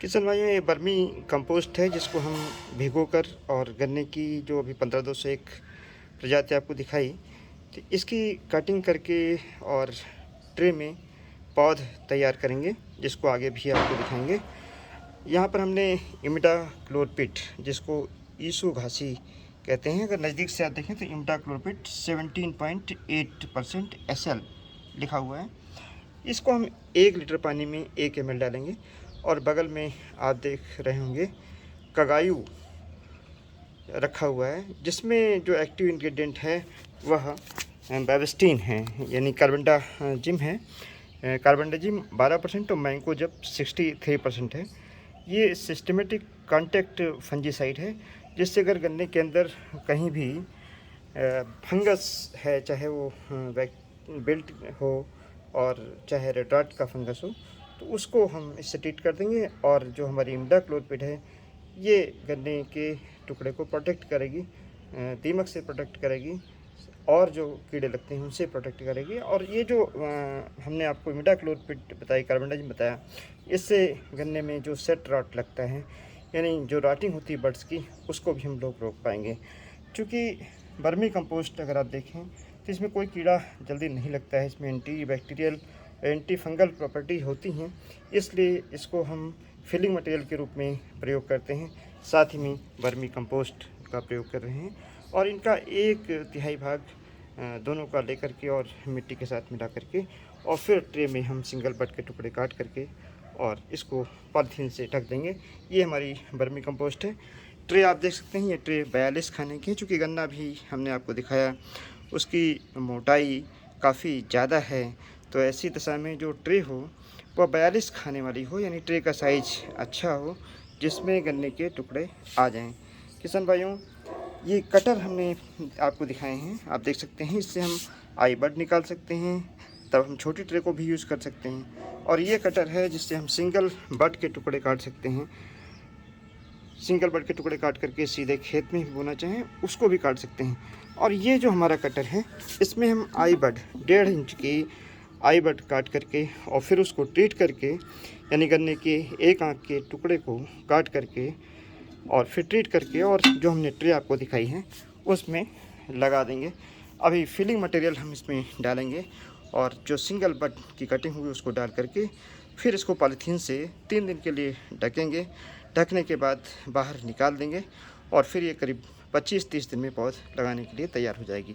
किशन भाई ये बर्मी कंपोस्ट है जिसको हम भिगोकर और गन्ने की जो अभी 15,201 प्रजाति आपको दिखाई, तो इसकी कटिंग करके और ट्रे में पौध तैयार करेंगे जिसको आगे भी आपको दिखाएंगे। यहाँ पर हमने इमिडाक्लोरपिड जिसको ईसो घासी कहते हैं, अगर नज़दीक से आप देखें तो इमिडाक्लोरपिड 17.8% SL लिखा हुआ है। इसको हम 1 लीटर पानी में 1 ml डालेंगे और बगल में आप देख रहे होंगे कगायू रखा हुआ है जिसमें जो एक्टिव इंग्रेडिएंट है वह बेबिस्टीन है, यानी कार्बेंडाजिम है। कार्बेंडाजिम 12% और मैंकोजेब 63% है। ये सिस्टमेटिक कॉन्टैक्ट फंजीसाइड है जिससे अगर गन्ने के अंदर कहीं भी फंगस है, चाहे वो बेल्ट हो और चाहे रेड रॉट का फंगस हो, तो उसको हम इससे ट्रीट कर देंगे। और जो हमारी इमिडाक्लोरपिड है ये गन्ने के टुकड़े को प्रोटेक्ट करेगी, दीमक से प्रोटेक्ट करेगी और जो कीड़े लगते हैं उनसे प्रोटेक्ट करेगी। और ये जो हमने आपको इमिडाक्लोरपिड बताई, कार्बेंडाजिम बताया, इससे गन्ने में जो सेट रॉट लगता है, यानी जो रॉटिंग होती है बड्स की, उसको भी हम लोग रोक पाएंगे। क्योंकि बर्मी कंपोस्ट अगर आप देखें तो इसमें कोई कीड़ा जल्दी नहीं लगता है, इसमें anti bacterial anti fungal property होती हैं, इसलिए इसको हम फिलिंग मटेरियल के रूप में प्रयोग करते हैं। साथ ही में बर्मी कंपोस्ट का प्रयोग कर रहे हैं और इनका 1/3 भाग दोनों का लेकर के और मिट्टी के साथ मिला करके और फिर ट्रे में हम सिंगल बड के टुकड़े काट करके और इसको पॉलीथीन से ढक देंगे। ये हमारी बर्मी कंपोस्ट है। ट्रे आप देख सकते हैं, ये ट्रे 42 खाने की है। चूँकि गन्ना भी हमने आपको दिखाया उसकी मोटाई काफ़ी ज़्यादा है, तो ऐसी दशा में जो ट्रे हो वह 42 खाने वाली हो, यानी ट्रे का साइज अच्छा हो जिसमें गन्ने के टुकड़े आ जाएं। किसान भाइयों, ये कटर हमने आपको दिखाए हैं, आप देख सकते हैं। इससे हम आई बड निकाल सकते हैं, तब हम छोटी ट्रे को भी यूज़ कर सकते हैं। और ये कटर है जिससे हम सिंगल बड के टुकड़े काट सकते हैं। सिंगल बड के टुकड़े काट करके सीधे खेत में भी बोना चाहें उसको भी काट सकते हैं। और ये जो हमारा कटर है इसमें हम आई बड 1.5 इंच की आई बड काट करके और फिर उसको ट्रीट करके, यानी गन्ने के एक आंख के टुकड़े को काट करके और फिर ट्रीट करके और जो हमने ट्रे आपको दिखाई है उसमें लगा देंगे। अभी फिलिंग मटेरियल हम इसमें डालेंगे और जो सिंगल बड की कटिंग हुई उसको डाल करके फिर इसको पॉलीथीन से 3 दिन के लिए ढकेंगे। ढकने के बाद बाहर निकाल देंगे और फिर ये करीब 25-30 दिन में पौध लगाने के लिए तैयार हो जाएगी।